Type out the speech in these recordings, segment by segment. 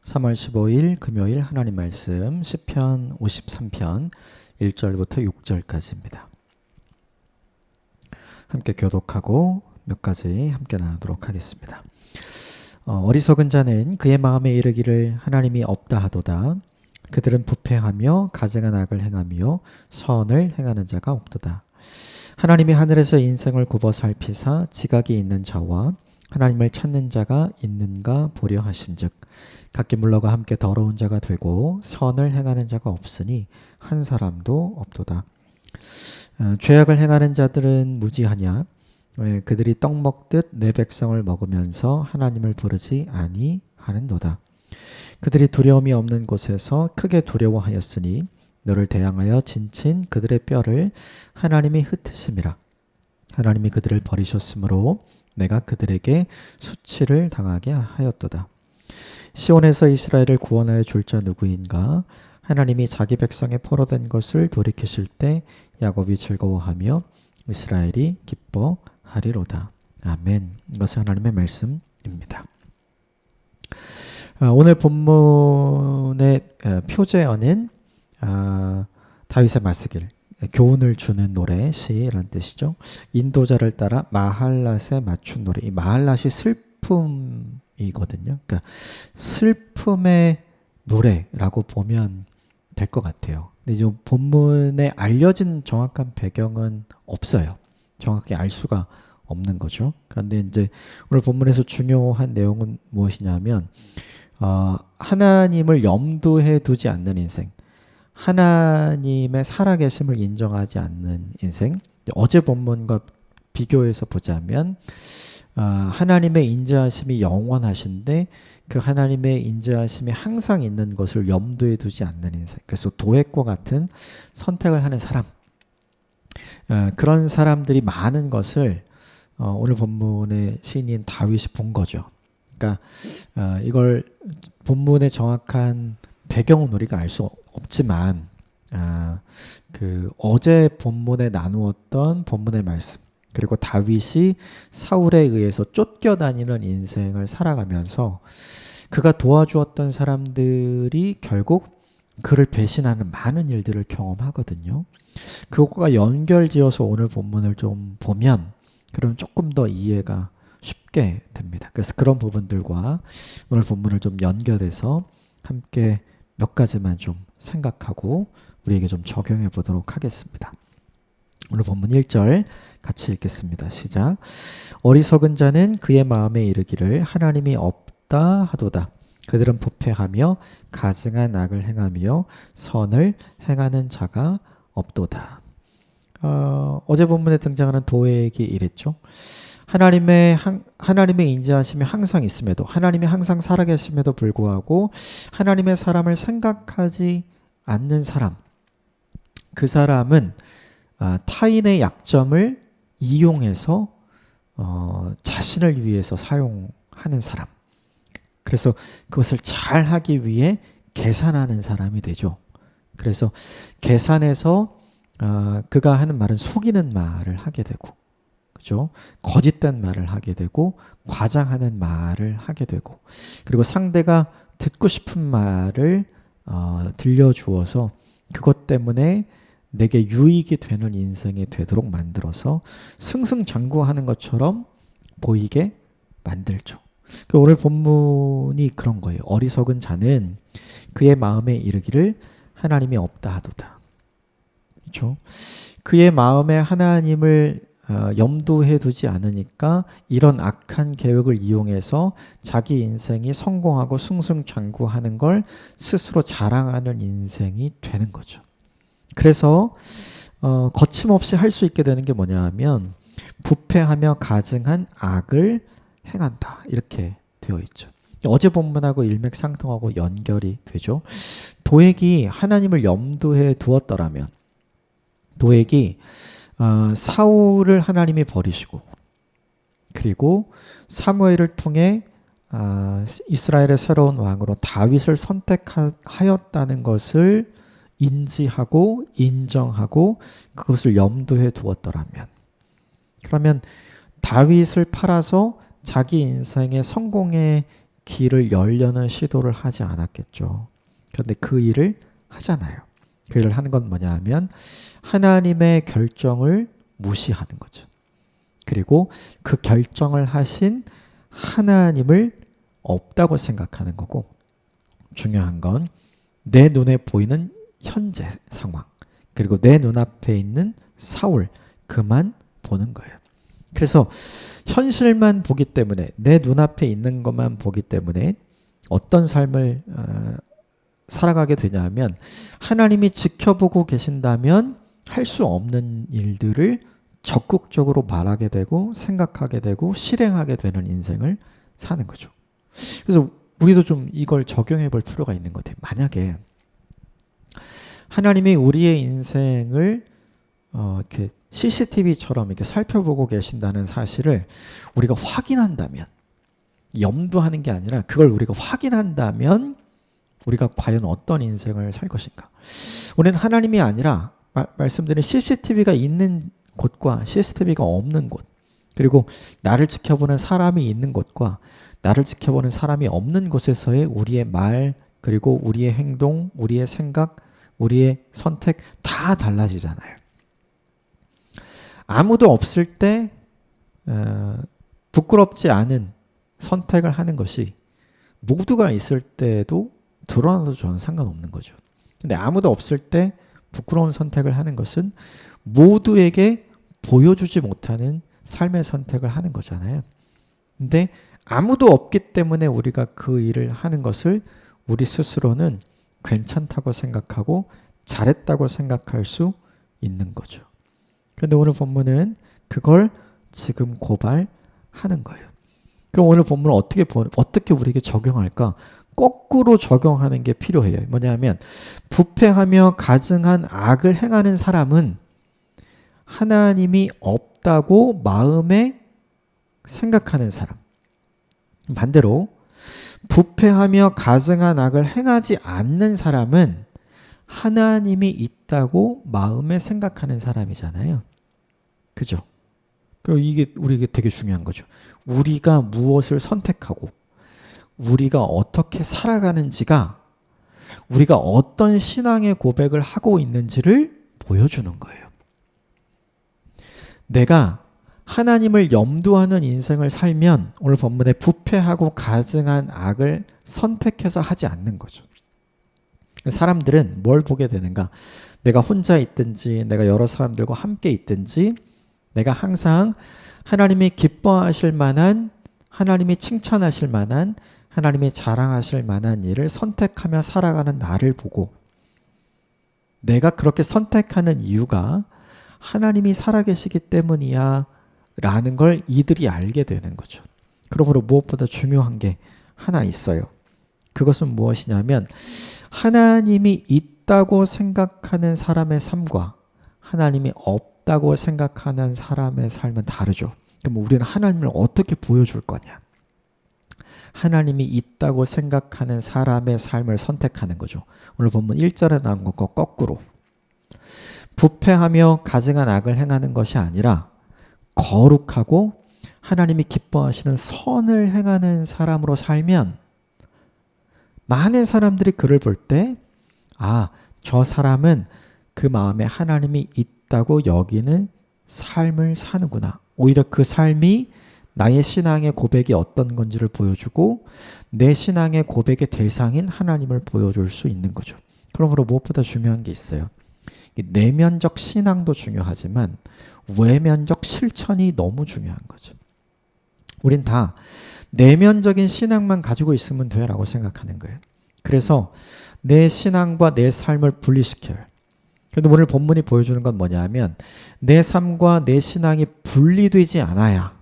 3월 15일 금요일 하나님 말씀 시편 53편 1절부터 6절까지입니다. 함께 교독하고 몇 가지 함께 나누도록 하겠습니다. 어리석은 자는 그의 마음에 이르기를 하나님이 없다 하도다. 그들은 부패하며 가증한 악을 행하며 선을 행하는 자가 없도다. 하나님이 하늘에서 인생을 굽어 살피사 지각이 있는 자와 하나님을 찾는 자가 있는가 보려 하신즉 각기 물러가 함께 더러운 자가 되고 선을 행하는 자가 없으니 한 사람도 없도다. 죄악을 행하는 자들은 무지하냐? 그들이 떡 먹듯 내 백성을 먹으면서 하나님을 부르지 아니하는도다. 그들이 두려움이 없는 곳에서 크게 두려워하였으니 너를 대항하여 진친 그들의 뼈를 하나님이 흩으심이라. 하나님이 그들을 버리셨으므로 내가 그들에게 수치를 당하게 하였도다. 시온에서 이스라엘을 구원하여 줄 자 누구인가? 하나님이 자기 백성의 포로된 것을 돌이키실 때 야곱이 즐거워하며 이스라엘이 기뻐하리로다. 아멘. 이것은 하나님의 말씀입니다. 오늘 본문의 표제어는 다윗의 마스길, 교훈을 주는 노래, 시라는 뜻이죠. 인도자를 따라 마할랏에 맞춘 노래. 이 마할랏이 슬픔이거든요. 그러니까 슬픔의 노래라고 보면 될 것 같아요. 근데 이 본문에 알려진 정확한 배경은 없어요. 정확히 알 수가 없는 거죠. 그런데 이제 오늘 본문에서 중요한 내용은 무엇이냐면 하나님을 염두에 두지 않는 인생, 하나님의 살아계심을 인정하지 않는 인생. 어제 본문과 비교해서 보자면 하나님의 인자하심이 영원하신데 그 하나님의 인자하심이 항상 있는 것을 염두에 두지 않는 인생. 그래서 도액과 같은 선택을 하는 사람. 그런 사람들이 많은 것을 오늘 본문의 시인인 다윗이 본 거죠. 그러니까 이걸 본문의 정확한 배경은 우리가 알 수 없지만 그 어제 본문에 나누었던 본문의 말씀, 그리고 다윗이 사울에 의해서 쫓겨다니는 인생을 살아가면서 그가 도와주었던 사람들이 결국 그를 배신하는 많은 일들을 경험하거든요. 그것과 연결지어서 오늘 본문을 좀 보면 그럼 조금 더 이해가 쉽게 됩니다. 그래서 그런 부분들과 오늘 본문을 좀 연결해서 함께 몇 가지만 좀 생각하고 우리에게 좀 적용해 보도록 하겠습니다. 오늘 본문 1절 같이 읽겠습니다. 시작. 어리석은 자는 그의 마음에 이르기를 하나님이 없다 하도다. 그들은 부패하며 가증한 악을 행하며 선을 행하는 자가 없도다. 어제 본문에 등장하는 도액이 이랬죠. 하나님의 인자하심이 항상 있음에도, 하나님이 항상 살아계심에도 불구하고 하나님의 사람을 생각하지 않는 사람, 그 사람은 타인의 약점을 이용해서 자신을 위해서 사용하는 사람. 그래서 그것을 잘 하기 위해 계산하는 사람이 되죠. 그래서 계산해서 그가 하는 말은 속이는 말을 하게 되고, 그죠? 거짓된 말을 하게 되고, 과장하는 말을 하게 되고, 그리고 상대가 듣고 싶은 말을 들려주어서 그것 때문에 내게 유익이 되는 인생이 되도록 만들어서 승승장구하는 것처럼 보이게 만들죠. 오늘 본문이 그런 거예요. 어리석은 자는 그의 마음에 이르기를 하나님이 없다 하도다. 그렇죠? 그의 마음에 하나님을 염두에 두지 않으니까 이런 악한 계획을 이용해서 자기 인생이 성공하고 승승장구하는 걸 스스로 자랑하는 인생이 되는 거죠. 그래서 거침없이 할 수 있게 되는 게 뭐냐 하면 부패하며 가증한 악을 행한다. 이렇게 되어 있죠. 어제 본문하고 일맥상통하고 연결이 되죠. 도액이 하나님을 염두에 두었더라면, 도액이 사울을 하나님이 버리시고 그리고 사무엘을 통해 이스라엘의 새로운 왕으로 다윗을 선택하였다는 것을 인지하고 인정하고 그것을 염두에 두었더라면, 그러면 다윗을 팔아서 자기 인생의 성공의 길을 열려는 시도를 하지 않았겠죠. 그런데 그 일을 하잖아요. 그 일을 하는 건 뭐냐 하면 하나님의 결정을 무시하는 거죠. 그리고 그 결정을 하신 하나님을 없다고 생각하는 거고, 중요한 건 내 눈에 보이는 현재 상황, 그리고 내 눈앞에 있는 사울, 그만 보는 거예요. 그래서 현실만 보기 때문에, 내 눈앞에 있는 것만 보기 때문에 어떤 삶을 살아가게 되냐면, 하나님이 지켜보고 계신다면 할 수 없는 일들을 적극적으로 말하게 되고 생각하게 되고 실행하게 되는 인생을 사는 거죠. 그래서 우리도 좀 이걸 적용해 볼 필요가 있는 것 같아요. 만약에 하나님이 우리의 인생을 이렇게 CCTV처럼 이렇게 살펴보고 계신다는 사실을 우리가 확인한다면, 염두하는 게 아니라 그걸 우리가 확인한다면 우리가 과연 어떤 인생을 살 것인가? 우리는 하나님이 아니라 말씀드린 CCTV가 있는 곳과 CCTV가 없는 곳, 그리고 나를 지켜보는 사람이 있는 곳과 나를 지켜보는 사람이 없는 곳에서의 우리의 말, 그리고 우리의 행동, 우리의 생각, 우리의 선택 다 달라지잖아요. 아무도 없을 때 부끄럽지 않은 선택을 하는 것이 모두가 있을 때도 드러나도 저는 상관없는 거죠. 근데 아무도 없을 때 부끄러운 선택을 하는 것은 모두에게 보여주지 못하는 삶의 선택을 하는 거잖아요. 근데 아무도 없기 때문에 우리가 그 일을 하는 것을 우리 스스로는 괜찮다고 생각하고 잘했다고 생각할 수 있는 거죠. 그런데 오늘 본문은 그걸 지금 고발하는 거예요. 그럼 오늘 본문을 어떻게 우리에게 적용할까? 거꾸로 적용하는 게 필요해요. 뭐냐면 부패하며 가증한 악을 행하는 사람은 하나님이 없다고 마음에 생각하는 사람. 반대로 부패하며 가증한 악을 행하지 않는 사람은 하나님이 있다고 마음에 생각하는 사람이잖아요. 그죠? 그리고 이게 우리에게 되게 중요한 거죠. 우리가 무엇을 선택하고 우리가 어떻게 살아가는지가 우리가 어떤 신앙의 고백을 하고 있는지를 보여주는 거예요. 내가 하나님을 염두하는 인생을 살면 오늘 본문에 부패하고 가증한 악을 선택해서 하지 않는 거죠. 사람들은 뭘 보게 되는가? 내가 혼자 있든지 내가 여러 사람들과 함께 있든지 내가 항상 하나님이 기뻐하실 만한, 하나님이 칭찬하실 만한, 하나님이 자랑하실 만한 일을 선택하며 살아가는 나를 보고 내가 그렇게 선택하는 이유가 하나님이 살아계시기 때문이야 라는 걸 이들이 알게 되는 거죠. 그러므로 무엇보다 중요한 게 하나 있어요. 그것은 무엇이냐면 하나님이 있다고 생각하는 사람의 삶과 하나님이 없다고 생각하는 사람의 삶은 다르죠. 그럼 우리는 하나님을 어떻게 보여줄 거냐? 하나님이 있다고 생각하는 사람의 삶을 선택하는 거죠. 오늘 본문 1절에 나온 것과 거꾸로 부패하며 가증한 악을 행하는 것이 아니라 거룩하고 하나님이 기뻐하시는 선을 행하는 사람으로 살면 많은 사람들이 그를 볼 때 저 사람은 그 마음에 하나님이 있다고 여기는 삶을 사는구나. 오히려 그 삶이 나의 신앙의 고백이 어떤 건지를 보여주고 내 신앙의 고백의 대상인 하나님을 보여줄 수 있는 거죠. 그러므로 무엇보다 중요한 게 있어요. 내면적 신앙도 중요하지만 외면적 실천이 너무 중요한 거죠. 우린 다 내면적인 신앙만 가지고 있으면 돼라고 생각하는 거예요. 그래서 내 신앙과 내 삶을 분리시켜요. 그런데 오늘 본문이 보여주는 건 뭐냐면 내 삶과 내 신앙이 분리되지 않아야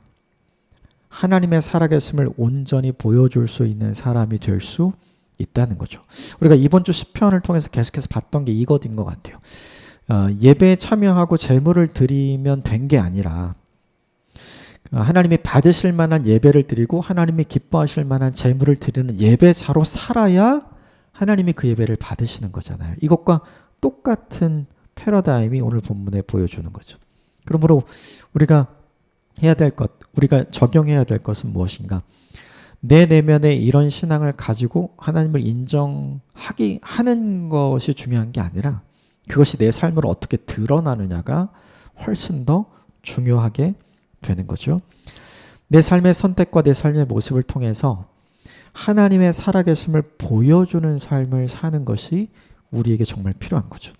하나님의 살아계심을 온전히 보여줄 수 있는 사람이 될 수 있다는 거죠. 우리가 이번 주 시편을 통해서 계속해서 봤던 게 이것인 것 같아요. 예배에 참여하고 제물을 드리면 된 게 아니라 하나님이 받으실 만한 예배를 드리고 하나님이 기뻐하실 만한 제물을 드리는 예배자로 살아야 하나님이 그 예배를 받으시는 거잖아요. 이것과 똑같은 패러다임이 오늘 본문에 보여주는 거죠. 그러므로 우리가 해야 될 것, 우리가 적용해야 될 것은 무엇인가? 내 내면에 이런 신앙을 가지고 하나님을 하는 것이 중요한 게 아니라 그것이 내 삶으로 어떻게 드러나느냐가 훨씬 더 중요하게 되는 거죠. 내 삶의 선택과 내 삶의 모습을 통해서 하나님의 살아계심을 보여주는 삶을 사는 것이 우리에게 정말 필요한 거죠.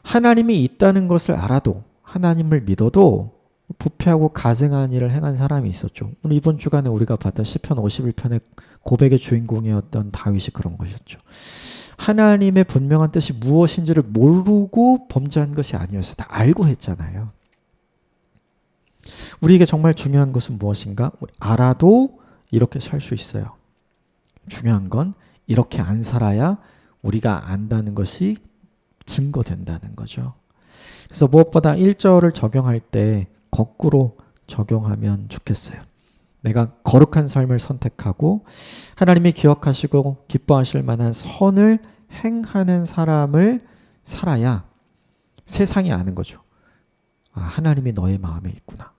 하나님이 있다는 것을 알아도 하나님을 믿어도 부패하고 가증한 일을 행한 사람이 있었죠. 오늘 이번 주간에 우리가 봤던 시편 51편의 고백의 주인공이었던 다윗이 그런 것이었죠. 하나님의 분명한 뜻이 무엇인지를 모르고 범죄한 것이 아니었어요. 다 알고 했잖아요. 우리에게 정말 중요한 것은 무엇인가? 알아도 이렇게 살 수 있어요. 중요한 건 이렇게 안 살아야 우리가 안다는 것이 증거된다는 거죠. 그래서 무엇보다 1절을 적용할 때 거꾸로 적용하면 좋겠어요. 내가 거룩한 삶을 선택하고 하나님이 기억하시고 기뻐하실 만한 선을 행하는 사람을 살아야 세상이 아는 거죠. 아, 하나님이 너의 마음에 있구나.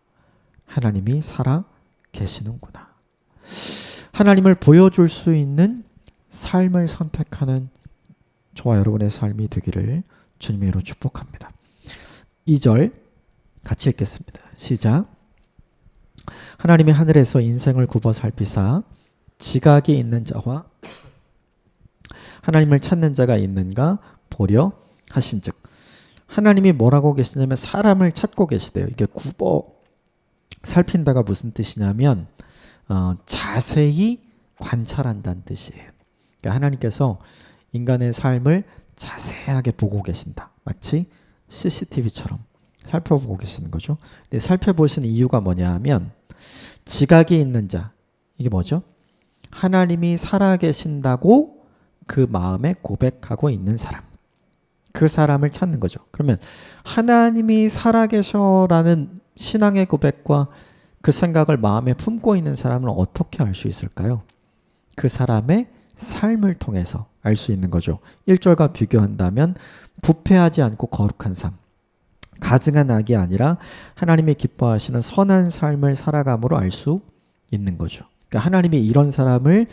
하나님이 살아 계시는구나. 하나님을 보여줄 수 있는 삶을 선택하는 저와 여러분의 삶이 되기를 주님의 이름으로 축복합니다. 2절 같이 읽겠습니다. 시작. 하나님이 하늘에서 인생을 굽어 살피사 지각이 있는 자와 하나님을 찾는 자가 있는가 보려 하신즉. 하나님이 뭐라고 계시냐면 사람을 찾고 계시대요. 이게 굽어 살핀다가 무슨 뜻이냐면 자세히 관찰한다는 뜻이에요. 그러니까 하나님께서 인간의 삶을 자세하게 보고 계신다. 마치 CCTV처럼 살펴보고 계시는 거죠. 근데 살펴보시는 이유가 뭐냐 하면 지각이 있는 자, 이게 뭐죠? 하나님이 살아계신다고 그 마음에 고백하고 있는 사람, 그 사람을 찾는 거죠. 그러면 하나님이 살아계셔라는 신앙의 고백과 그 생각을 마음에 품고 있는 사람은 어떻게 알 수 있을까요? 그 사람의 삶을 통해서 알 수 있는 거죠. 1절과 비교한다면 부패하지 않고 거룩한 삶, 가증한 악이 아니라 하나님이 기뻐하시는 선한 삶을 살아감으로 알 수 있는 거죠. 그러니까 하나님이 이런 사람을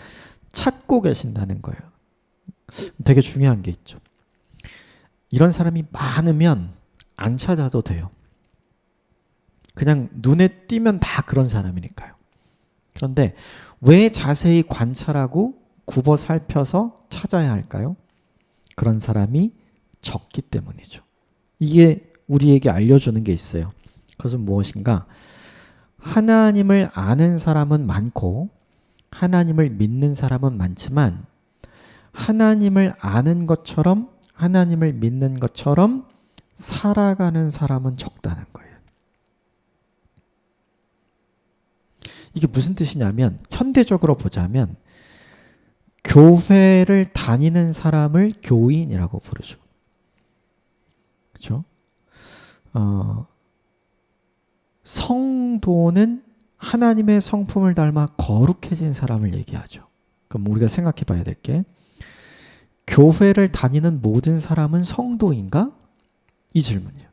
찾고 계신다는 거예요. 되게 중요한 게 있죠. 이런 사람이 많으면 안 찾아도 돼요. 그냥 눈에 띄면 다 그런 사람이니까요. 그런데 왜 자세히 관찰하고 굽어 살펴서 찾아야 할까요? 그런 사람이 적기 때문이죠. 이게 우리에게 알려주는 게 있어요. 그것은 무엇인가? 하나님을 아는 사람은 많고 하나님을 믿는 사람은 많지만 하나님을 아는 것처럼 하나님을 믿는 것처럼 살아가는 사람은 적다는 거예요. 이게 무슨 뜻이냐면 현대적으로 보자면 교회를 다니는 사람을 교인이라고 부르죠. 그렇죠? 성도는 하나님의 성품을 닮아 거룩해진 사람을 얘기하죠. 그럼 우리가 생각해 봐야 될 게 교회를 다니는 모든 사람은 성도인가? 이 질문이에요.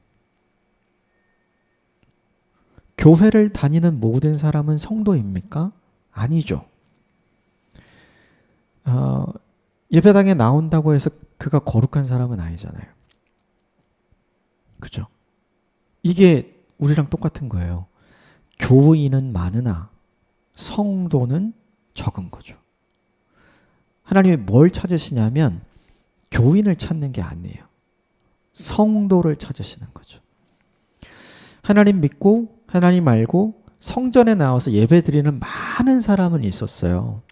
교회를 다니는 모든 사람은 성도입니까? 아니죠. 예배당에 나온다고 해서 그가 거룩한 사람은 아니잖아요. 그죠? 이게 우리랑 똑같은 거예요. 교인은 많으나 성도는 적은 거죠. 하나님이 뭘 찾으시냐면 교인을 찾는 게 아니에요. 성도를 찾으시는 거죠. 하나님 믿고 하나님 알고 성전에 나와서 예배 드리는 많은 사람은 있었어요.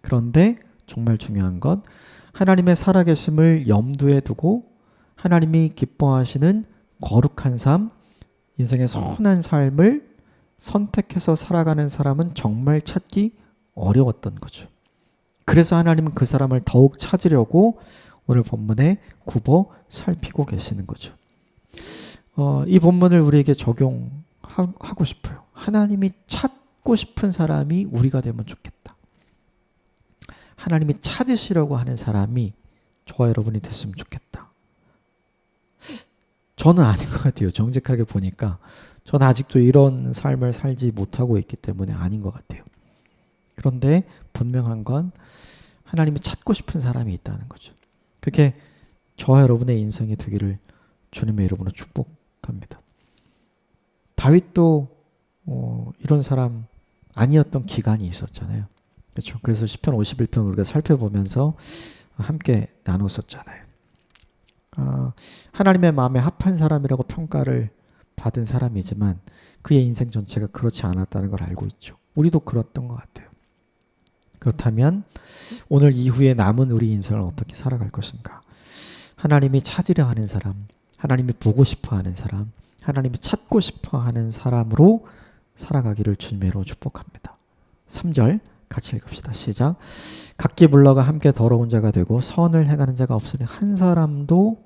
그런데 정말 중요한 건 하나님의 살아계심을 염두에 두고 하나님이 기뻐하시는 거룩한 삶, 인생의 선한 삶을 선택해서 살아가는 사람은 정말 찾기 어려웠던 거죠. 그래서 하나님은 그 사람을 더욱 찾으려고 오늘 본문에 굽어 살피고 계시는 거죠. 이 본문을 우리에게 적용하고 싶어요. 하나님이 찾고 싶은 사람이 우리가 되면 좋겠다. 하나님이 찾으시려고 하는 사람이 저와 여러분이 됐으면 좋겠다. 저는 아닌 것 같아요. 정직하게 보니까 저는 아직도 이런 삶을 살지 못하고 있기 때문에 아닌 것 같아요. 그런데 분명한 건 하나님이 찾고 싶은 사람이 있다는 거죠. 그게 저와 여러분의 인생이 되기를 주님의 이름으로 축복합니다. 다윗도 이런 사람 아니었던 기간이 있었잖아요. 그렇죠? 그래서 시편 51편 우리가 살펴보면서 함께 나눴었잖아요. 하나님의 마음에 합한 사람이라고 평가를 받은 사람이지만 그의 인생 전체가 그렇지 않았다는 걸 알고 있죠. 우리도 그랬던 것 같아요. 그렇다면 오늘 이후에 남은 우리 인생을 어떻게 살아갈 것인가? 하나님이 찾으려 하는 사람, 하나님이 보고 싶어 하는 사람, 하나님이 찾고 싶어 하는 사람으로 살아가기를 주님의 이름으로 축복합니다. 3절 같이 읽읍시다. 시작. 각기 물러가 함께 더러운 자가 되고 선을 행하는 자가 없으니 한 사람도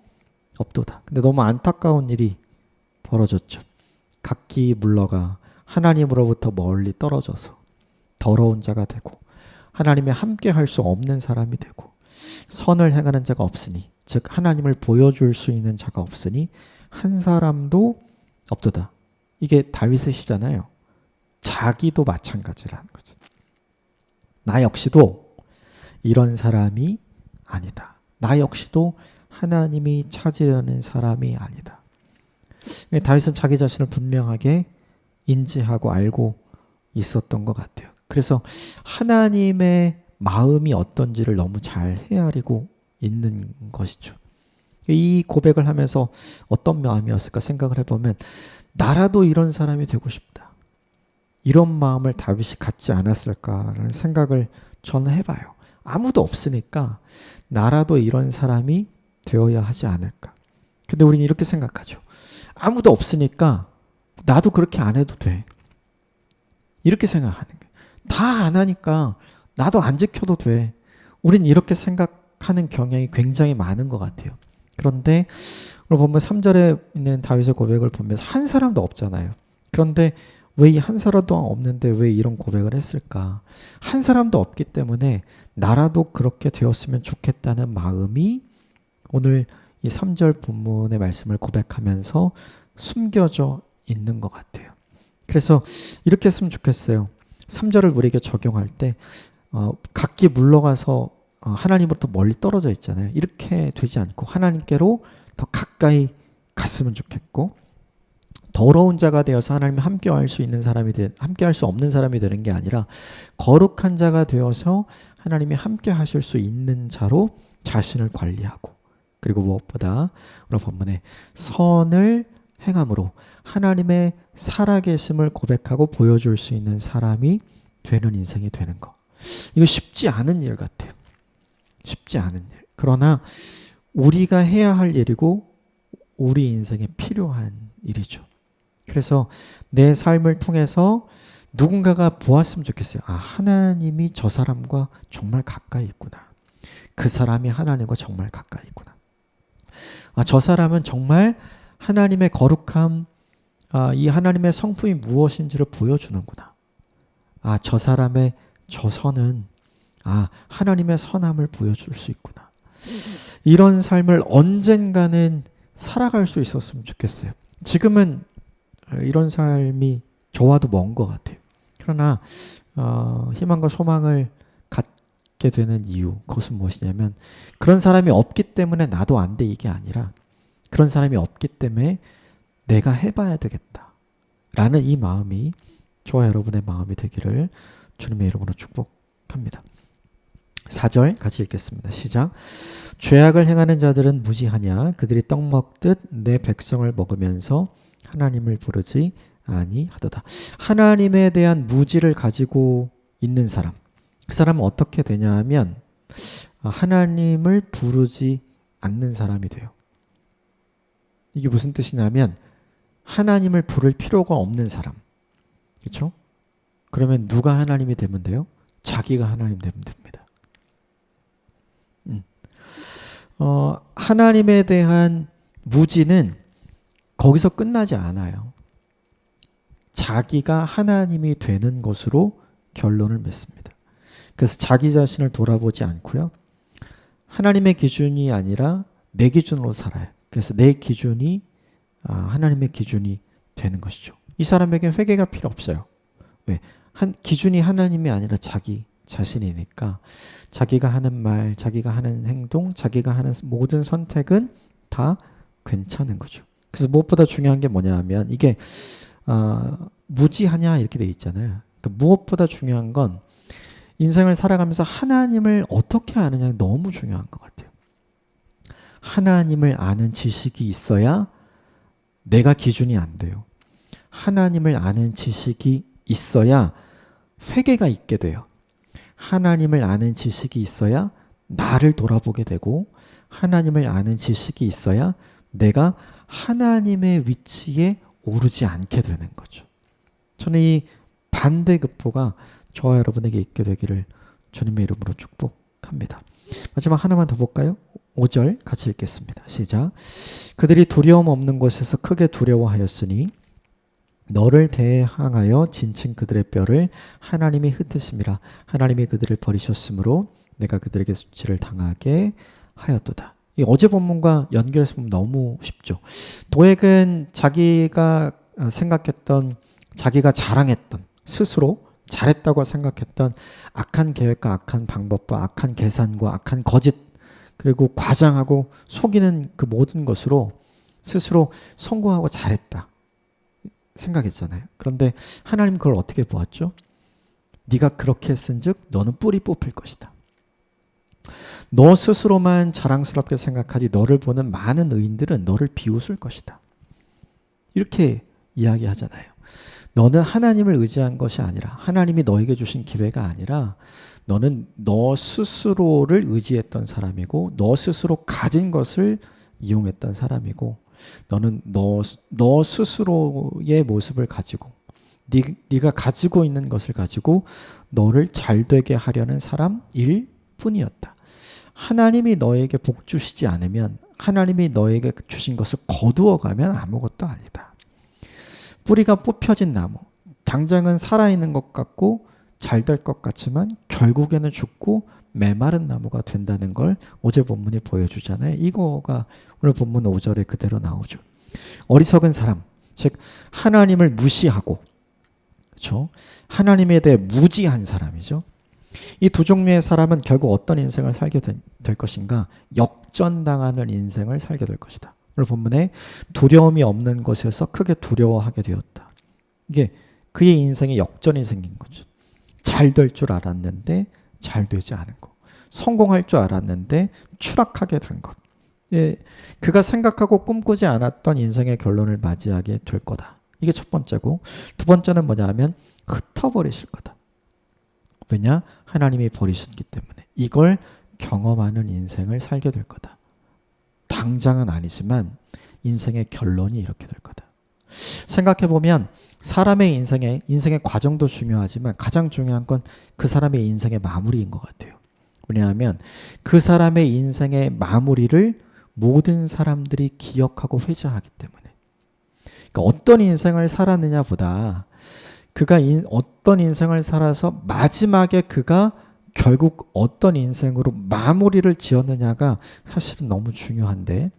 없도다. 근데 너무 안타까운 일이 벌어졌죠. 각기 물러가 하나님으로부터 멀리 떨어져서 더러운 자가 되고 하나님이 함께 할 수 없는 사람이 되고 선을 행하는 자가 없으니 즉 하나님을 보여줄 수 있는 자가 없으니 한 사람도 없도다. 이게 다윗의 시잖아요. 자기도 마찬가지라는 거죠. 나 역시도 이런 사람이 아니다. 나 역시도 하나님이 찾으려는 사람이 아니다. 다윗은 자기 자신을 분명하게 인지하고 알고 있었던 것 같아요. 그래서 하나님의 마음이 어떤지를 너무 잘 헤아리고 있는 것이죠. 이 고백을 하면서 어떤 마음이었을까 생각을 해보면 나라도 이런 사람이 되고 싶다. 이런 마음을 다윗이 갖지 않았을까라는 생각을 저는 해봐요. 아무도 없으니까 나라도 이런 사람이 되어야 하지 않을까. 근데 우리는 이렇게 생각하죠. 아무도 없으니까 나도 그렇게 안 해도 돼. 이렇게 생각하는 거예요. 다 안 하니까 나도 안 지켜도 돼. 우린 이렇게 생각하는 경향이 굉장히 많은 것 같아요. 그런데 오늘 보면 3절에 있는 다윗의 고백을 보면서 한 사람도 없잖아요. 그런데 왜 이 한 사람도 없는데 왜 이런 고백을 했을까? 한 사람도 없기 때문에 나라도 그렇게 되었으면 좋겠다는 마음이 오늘 이 3절 본문의 말씀을 고백하면서 숨겨져 있는 것 같아요. 그래서 이렇게 했으면 좋겠어요. 3절을 우리에게 적용할 때 각기 물러가서 하나님으로부터 멀리 떨어져 있잖아요. 이렇게 되지 않고 하나님께로 더 가까이 갔으면 좋겠고 더러운 자가 되어서 하나님이 함께할 수 있는 사람이 함께할 수 없는 사람이 되는 게 아니라 거룩한 자가 되어서 하나님이 함께하실 수 있는 자로 자신을 관리하고 그리고 무엇보다 오늘 본문에 선을 행함으로 하나님의 살아계심을 고백하고 보여줄 수 있는 사람이 되는 인생이 되는 것. 이거 쉽지 않은 일 같아요. 쉽지 않은 일. 그러나 우리가 해야 할 일이고 우리 인생에 필요한 일이죠. 그래서 내 삶을 통해서 누군가가 보았으면 좋겠어요. 아, 하나님이 저 사람과 정말 가까이 있구나. 그 사람이 하나님과 정말 가까이 있구나. 아, 저 사람은 정말 하나님의 거룩함, 이 하나님의 성품이 무엇인지를 보여주는구나. 아, 저 사람의 저 선은 하나님의 선함을 보여줄 수 있구나. 이런 삶을 언젠가는 살아갈 수 있었으면 좋겠어요. 지금은 이런 삶이 저와도 먼 것 같아요. 그러나 희망과 소망을 갖게 되는 이유, 그것은 무엇이냐면 그런 사람이 없기 때문에 나도 안 돼 이게 아니라 그런 사람이 없기 때문에 내가 해봐야 되겠다라는 이 마음이 저와 여러분의 마음이 되기를 주님의 이름으로 축복합니다. 4절 같이 읽겠습니다. 시작. 죄악을 행하는 자들은 무지하냐? 그들이 떡 먹듯 내 백성을 먹으면서 하나님을 부르지 아니하도다. 하나님에 대한 무지를 가지고 있는 사람, 그 사람은 어떻게 되냐 하면 하나님을 부르지 않는 사람이 돼요. 이게 무슨 뜻이냐면 하나님을 부를 필요가 없는 사람. 그렇죠? 그러면 누가 하나님이 되면 돼요? 자기가 하나님 되면 됩니다. 하나님에 대한 무지는 거기서 끝나지 않아요. 자기가 하나님이 되는 것으로 결론을 맺습니다. 그래서 자기 자신을 돌아보지 않고요. 하나님의 기준이 아니라 내 기준으로 살아요. 그래서 내 기준이 하나님의 기준이 되는 것이죠. 이 사람에게는 회개가 필요 없어요. 왜? 기준이 하나님이 아니라 자기 자신이니까 자기가 하는 말, 자기가 하는 행동, 자기가 하는 모든 선택은 다 괜찮은 거죠. 그래서 무엇보다 중요한 게 뭐냐 하면 이게 무지하냐 이렇게 돼 있잖아요. 그러니까 무엇보다 중요한 건 인생을 살아가면서 하나님을 어떻게 아느냐 너무 중요한 것 같아요. 하나님을 아는 지식이 있어야 내가 기준이 안 돼요. 하나님을 아는 지식이 있어야 회개가 있게 돼요. 하나님을 아는 지식이 있어야 나를 돌아보게 되고 하나님을 아는 지식이 있어야 내가 하나님의 위치에 오르지 않게 되는 거죠. 저는 이 반대급부가 저와 여러분에게 있게 되기를 주님의 이름으로 축복합니다. 마지막 하나만 더 볼까요? 5절 같이 읽겠습니다. 시작. 그들이 두려움 없는 곳에서 크게 두려워하였으니 너를 대항하여 진친 그들의 뼈를 하나님이 흩으심이라. 하나님이 그들을 버리셨으므로 내가 그들에게 수치를 당하게 하였도다. 이 어제 본문과 연결해서 보면 너무 쉽죠. 도액은 자기가 생각했던, 자기가 자랑했던, 스스로 잘했다고 생각했던 악한 계획과 악한 방법과 악한 계산과 악한 거짓, 그리고 과장하고 속이는 그 모든 것으로 스스로 성공하고 잘했다 생각했잖아요. 그런데 하나님 그걸 어떻게 보았죠? 네가 그렇게 했은즉 너는 뿔이 뽑힐 것이다. 너 스스로만 자랑스럽게 생각하지 너를 보는 많은 의인들은 너를 비웃을 것이다. 이렇게 이야기하잖아요. 너는 하나님을 의지한 것이 아니라, 하나님이 너에게 주신 기회가 아니라 너는 너 스스로를 의지했던 사람이고 너 스스로 가진 것을 이용했던 사람이고 너는 너 스스로의 모습을 가지고 네가 가지고 있는 것을 가지고 너를 잘되게 하려는 사람일 뿐이었다. 하나님이 너에게 복 주시지 않으면, 하나님이 너에게 주신 것을 거두어가면 아무것도 아니다. 뿌리가 뽑혀진 나무, 당장은 살아있는 것 같고 잘 될 것 같지만 결국에는 죽고 메마른 나무가 된다는 걸 어제 본문이 보여주잖아요. 이거가 오늘 본문 5절에 그대로 나오죠. 어리석은 사람, 즉 하나님을 무시하고, 그렇죠? 하나님에 대해 무지한 사람이죠. 이 두 종류의 사람은 결국 어떤 인생을 살게 될 것인가? 역전당하는 인생을 살게 될 것이다. 오늘 본문에 두려움이 없는 것에서 크게 두려워하게 되었다. 이게 그의 인생에 역전이 생긴 거죠. 잘 될 줄 알았는데 잘 되지 않은 것. 성공할 줄 알았는데 추락하게 된 것. 예, 그가 생각하고 꿈꾸지 않았던 인생의 결론을 맞이하게 될 거다. 이게 첫 번째고, 두 번째는 뭐냐 하면 흩어버리실 거다. 왜냐? 하나님이 버리셨기 때문에. 이걸 경험하는 인생을 살게 될 거다. 당장은 아니지만 인생의 결론이 이렇게 될 거다. 생각해보면 사람의 인생의 과정도 중요하지만 가장 중요한 건 그 사람의 인생의 마무리인 것 같아요. 왜냐하면 그 사람의 인생의 마무리를 모든 사람들이 기억하고 회자하기 때문에. 그러니까 어떤 인생을 살았느냐 보다 그가 어떤 인생을 살아서 마지막에 그가 결국 어떤 인생으로 마무리를 지었느냐가 사실은 너무 중요한데,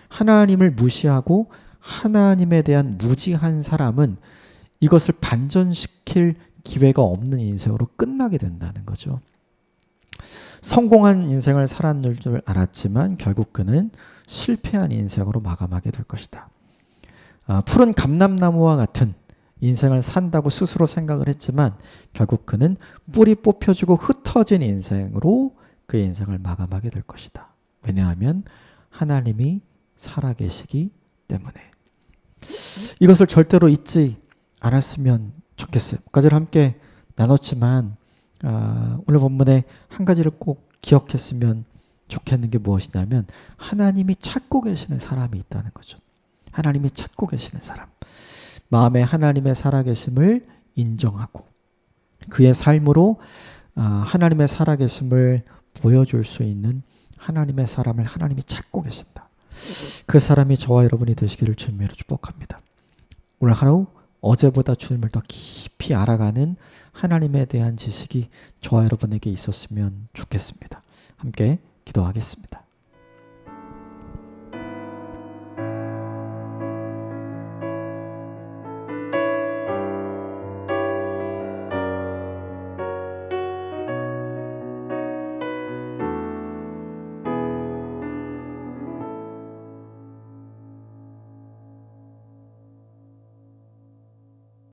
하나님을 무시하고 하나님에 대한 무지한 사람은 이것을 반전시킬 기회가 없는 인생으로 끝나게 된다는 거죠. 성공한 인생을 살았는 줄 알았지만 결국 그는 실패한 인생으로 마감하게 될 것이다. 푸른 감람나무와 같은 인생을 산다고 스스로 생각을 했지만 결국 그는 뿌리 뽑혀지고 흩어진 인생으로 그의 인생을 마감하게 될 것이다. 왜냐하면 하나님이 살아계시기 때문에. 이것을 절대로 잊지 않았으면 좋겠어요. 몇 가지를 함께 나눴지만 오늘 본문에 한 가지를 꼭 기억했으면 좋겠는 게 무엇이냐면 하나님이 찾고 계시는 사람이 있다는 거죠. 하나님이 찾고 계시는 사람. 마음에 하나님의 살아계심을 인정하고 그의 삶으로 하나님의 살아계심을 보여줄 수 있는 하나님의 사람을 하나님이 찾고 계신다. 그 사람이 저와 여러분이 되시기를 주님으로 축복합니다. 오늘 하루 어제보다 주님을 더 깊이 알아가는 하나님에 대한 지식이 저와 여러분에게 있었으면 좋겠습니다. 함께 기도하겠습니다.